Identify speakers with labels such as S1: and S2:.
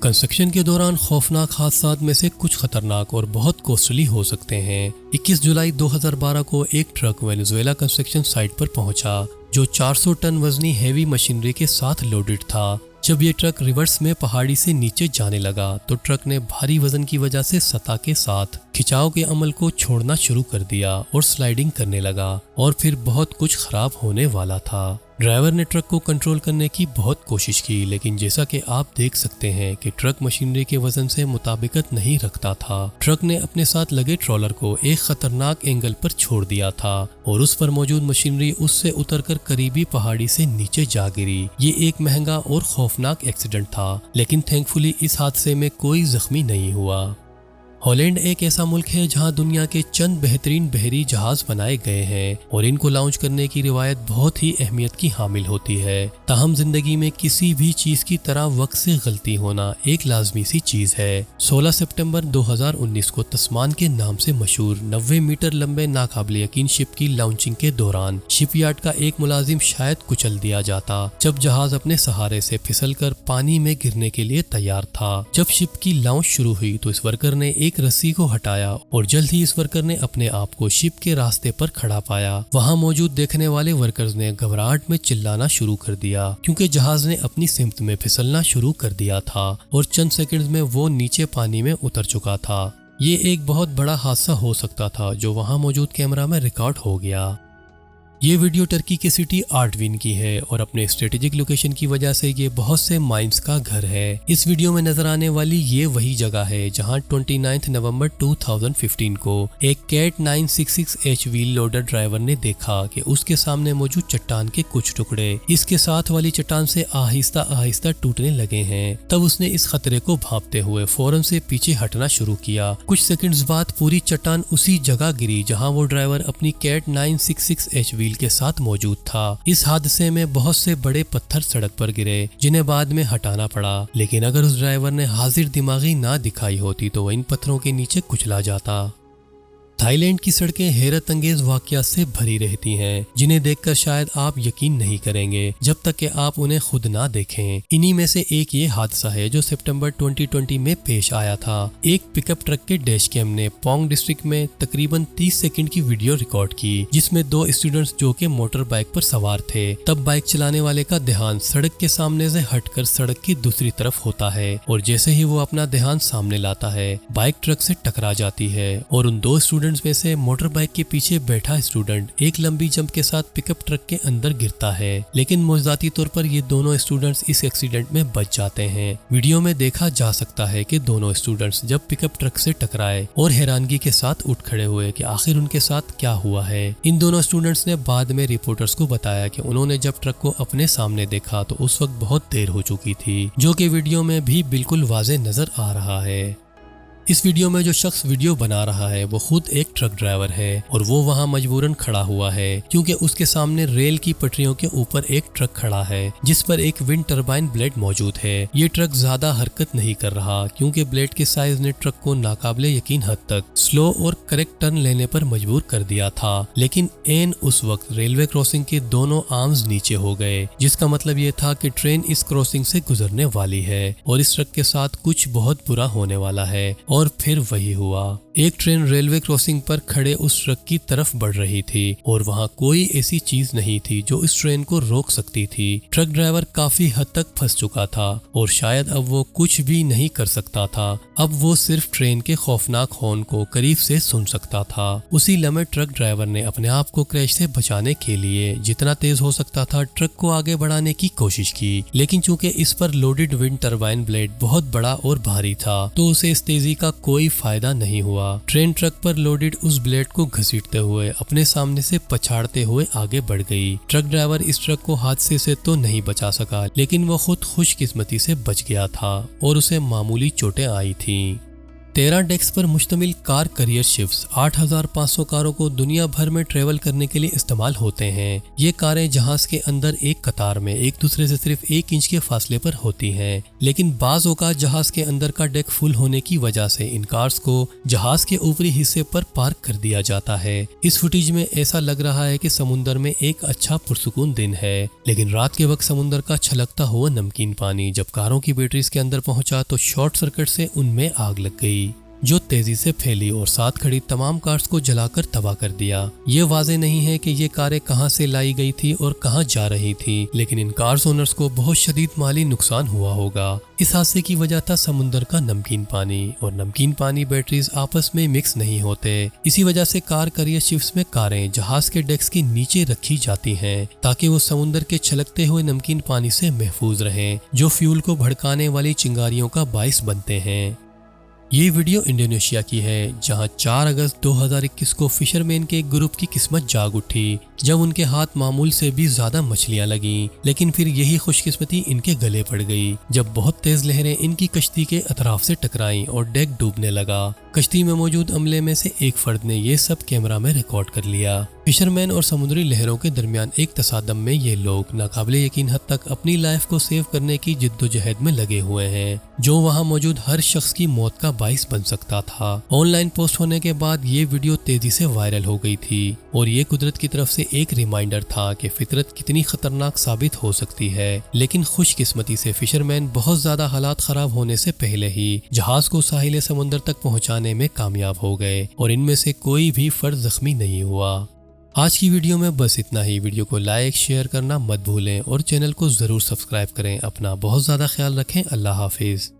S1: Construction के दौरान खौफनाक हादसात में से कुछ खतरनाक और बहुत कॉस्टली हो सकते हैं। 21 जुलाई 2012 को एक ट्रक वेनेजुएला कंस्ट्रक्शन साइट पर पहुंचा जो 400 टन वजनी हेवी मशीनरी के साथ लोडेड था। जब ये ट्रक रिवर्स में पहाड़ी से नीचे जाने लगा तो ट्रक ने भारी वजन की वजह से सतह के साथ खिंचाव के अमल को छोड़ना शुरू कर दिया और स्लाइडिंग करने लगा और फिर बहुत कुछ खराब होने वाला था। ड्राइवर ने ट्रक को कंट्रोल करने की बहुत कोशिश की, लेकिन जैसा कि आप देख सकते हैं कि ट्रक मशीनरी के वजन से मुताबिकत नहीं रखता था। ट्रक ने अपने साथ लगे ट्रॉलर को एक खतरनाक एंगल पर छोड़ दिया था और उस पर मौजूद मशीनरी उससे उतरकर करीबी पहाड़ी से नीचे जा गिरी। ये एक महंगा और खौफनाक एक्सीडेंट था, लेकिन थैंकफुली इस हादसे में कोई जख्मी नहीं हुआ। हॉलैंड एक ऐसा मुल्क है जहां दुनिया के चंद बेहतरीन बहरी जहाज बनाए गए हैं और इनको लॉन्च करने की रिवायत बहुत ही अहमियत की हामिल होती है। ताहम जिंदगी में किसी भी चीज की तरह वक्त से गलती होना एक लाजमी सी चीज है। 16 सितंबर 2019 को तस्मान के नाम से मशहूर 90 मीटर लंबे नाकाबिले यकीन शिप की लॉन्चिंग के दौरान शिपयार्ड का एक मुलाजिम शायद कुचल दिया जाता जब जहाज अपने सहारे से फिसलकर पानी में गिरने के लिए तैयार था। जब शिप की लॉन्च शुरू हुई तो इस वर्कर ने एक रस्सी को हटाया और जल्द ही इस वर्कर ने अपने आप को शिप के रास्ते पर खड़ा पाया। वहां मौजूद देखने वाले वर्कर्स ने घबराहट में चिल्लाना शुरू कर दिया क्योंकि जहाज ने अपनी सिमत में फिसलना शुरू कर दिया था और चंद सेकंड्स में वो नीचे पानी में उतर चुका था। ये एक बहुत बड़ा हादसा हो सकता था जो वहां मौजूद कैमरा में रिकॉर्ड हो गया। ये वीडियो टर्की के सिटी आर्टविन की है और अपने स्ट्रेटेजिक लोकेशन की वजह से ये बहुत से माइंस का घर है। इस वीडियो में नजर आने वाली ये वही जगह है जहां 29 नवंबर 2015 को एक cat 966H wheel loader driver ने देखा कि उसके सामने मौजूद चट्टान के कुछ टुकड़े इसके साथ वाली चट्टान से आहिस्ता आहिस्ता टूटने लगे हैं। तब उसने इस खतरे को भांपते हुए फौरन से पीछे हटना शुरू किया। कुछ सेकंड्स बाद पूरी चट्टान उसी जगह गिरी जहां वो ड्राइवर अपनी कैट 966H व्हील के साथ मौजूद था। इस हादसे में बहुत से बड़े पत्थर सड़क पर गिरे जिन्हें बाद में हटाना पड़ा, लेकिन अगर उस ड्राइवर ने हाजिर दिमागी ना दिखाई होती तो वह इन पत्थरों के नीचे कुचला जाता। थाईलैंड की सड़कें हैरत अंगेज वाकयात से भरी रहती हैं जिन्हें देखकर शायद आप यकीन नहीं करेंगे जब तक कि आप उन्हें खुद ना देखें। इन्हीं में से एक ये हादसा है जो सितंबर 2020 में पेश आया था। एक पिकअप ट्रक के डैश कैम ने पोंग डिस्ट्रिक्ट में तकरीबन 30 सेकंड की वीडियो रिकॉर्ड की जिसमें दो स्टूडेंट्स जो कि मोटर बाइक पर सवार थे। तब बाइक चलाने वाले का ध्यान सड़क के सामने से हटकर सड़क की दूसरी तरफ होता है और जैसे ही वो अपना ध्यान सामने लाता है बाइक ट्रक से टकरा जाती है और उन दो स्टूडेंट्स में से मोटर बाइक के पीछे बैठा स्टूडेंट एक लंबी जंप के साथ पिकअप ट्रक के अंदर गिरता है, लेकिन मौजूदाती तौर पर ये दोनों स्टूडेंट्स इस एक्सीडेंट में बच जाते हैं। वीडियो में देखा जा सकता है कि दोनों स्टूडेंट्स जब पिकअप ट्रक से टकराए और हैरानगी के साथ उठ खड़े हुए कि आखिर उनके साथ क्या हुआ है। इन दोनों स्टूडेंट्स ने बाद में रिपोर्टर्स को बताया कि उन्होंने जब ट्रक को अपने सामने देखा तो उस वक्त बहुत देर हो चुकी थी, जो कि वीडियो में भी बिल्कुल वाज़ेह नजर आ रहा है। इस वीडियो में जो शख्स वीडियो बना रहा है वो खुद एक ट्रक ड्राइवर है और वो वहाँ मजबूरन खड़ा हुआ है क्योंकि उसके सामने रेल की पटरियों के ऊपर एक ट्रक खड़ा है जिस पर एक विंड टरबाइन ब्लेड मौजूद है। ये ट्रक ज्यादा हरकत नहीं कर रहा क्योंकि ब्लेड के साइज ने ट्रक को नाकाबिले यकीन हद तक स्लो और करेक्ट टर्न लेने पर मजबूर कर दिया था, लेकिन एन उस वक्त रेलवे क्रॉसिंग के दोनों आर्म्स नीचे हो गए, जिसका मतलब ये था कि ट्रेन इस क्रॉसिंग से गुजरने वाली है और इस ट्रक के साथ कुछ बहुत बुरा होने वाला है। और फिर वही हुआ। एक ट्रेन रेलवे क्रॉसिंग पर खड़े उस ट्रक की तरफ बढ़ रही थी और वहां कोई ऐसी चीज नहीं थी जो इस ट्रेन को रोक सकती थी। ट्रक ड्राइवर काफी हद तक फंस चुका था और शायद अब वो कुछ भी नहीं कर सकता था। अब वो सिर्फ ट्रेन के खौफनाक हॉर्न को करीब से सुन सकता था। उसी लम्हे ट्रक ड्राइवर ने अपने आप को क्रैश से बचाने के लिए जितना तेज हो सकता था ट्रक को आगे बढ़ाने की कोशिश की, लेकिन चूंकि इस पर लोडेड विंड टरबाइन ब्लेड बहुत बड़ा और भारी था तो उसे इस तेजी का कोई फायदा नहीं हुआ। ट्रेन ट्रक पर लोडेड उस ब्लेड को घसीटते हुए अपने सामने से पछाड़ते हुए आगे बढ़ गई। ट्रक ड्राइवर इस ट्रक को हादसे से तो नहीं बचा सका, लेकिन वो खुद खुशकिस्मती से बच गया था और उसे मामूली चोटें आई थीं। 13 डेक्स पर मुश्तमिल कार करियर शिप्स 8,500 कारों को दुनिया भर में ट्रेवल करने के लिए इस्तेमाल होते हैं। ये कारें जहाज के अंदर एक कतार में एक दूसरे से सिर्फ 1 इंच के फासले पर होती हैं, लेकिन बाज़ औक़ात जहाज के अंदर का डेक फुल होने की वजह से इन कार्स को जहाज के ऊपरी हिस्से पर पार्क कर दिया जाता है। इस फुटेज में ऐसा लग रहा है कि समुंदर में एक अच्छा पुरसुकून दिन है, लेकिन रात के वक्त समुंदर का छलकता हुआ नमकीन पानी जब कारों की बैटरीज के अंदर पहुंचा तो शॉर्ट सर्किट से उनमें आग लग गई जो तेजी से फैली और साथ खड़ी तमाम कार्स को जलाकर तबाह कर दिया। ये वाज़ेह नहीं है कि ये कारें कहां से लाई गई थी और कहां जा रही थी, लेकिन इन कार्स ओनर्स को बहुत शदीद माली नुकसान हुआ होगा। इस हादसे की वजह था समुंदर का नमकीन पानी, और नमकीन पानी बैटरीज आपस में मिक्स नहीं होते। इसी वजह से कार करियर शिप्स में कारें जहाज के डेक्स के नीचे रखी जाती हैं ताकि वो समुंदर के छलकते हुए नमकीन पानी से महफूज रहें, जो फ्यूल को भड़काने वाली चिंगारियों का बाइस बनते हैं। ये वीडियो इंडोनेशिया की है, जहां 4 अगस्त 2021 को फिशरमैन के एक ग्रुप की किस्मत जाग उठी जब उनके हाथ मामूल से भी ज्यादा मछलियां लगीं, लेकिन फिर यही खुशकिस्मती इनके गले पड़ गई जब बहुत तेज लहरें इनकी कश्ती के अतराफ से टकराईं और डेक डूबने लगा। कश्ती में मौजूद अमले में से एक फर्द ने ये सब कैमरा में रिकॉर्ड कर लिया। फिशरमैन और समुद्री लहरों के दरमियान एक तसादम में ये लोग नाकाबिले यकीन हद तक अपनी लाइफ को सेव करने की जिद्दोजहद में लगे हुए हैं, जो वहां मौजूद हर शख्स की मौत का बाइस बन सकता था। ऑनलाइन पोस्ट होने के बाद ये वीडियो तेजी से वायरल हो गई थी और ये कुदरत की तरफ से एक रिमाइंडर था कि फितरत कितनी खतरनाक साबित हो सकती है। लेकिन खुशकिस्मती से फिशरमैन बहुत ज्यादा हालात खराब होने से पहले ही जहाज को साहिल समुंदर तक पहुंचाने में कामयाब हो गए और इनमें से कोई भी फर्द जख्मी नहीं हुआ। आज की वीडियो में बस इतना ही। वीडियो को लाइक शेयर करना मत भूलें और चैनल को जरूर सब्सक्राइब करें। अपना बहुत ज्यादा ख्याल रखें। अल्लाह हाफिज।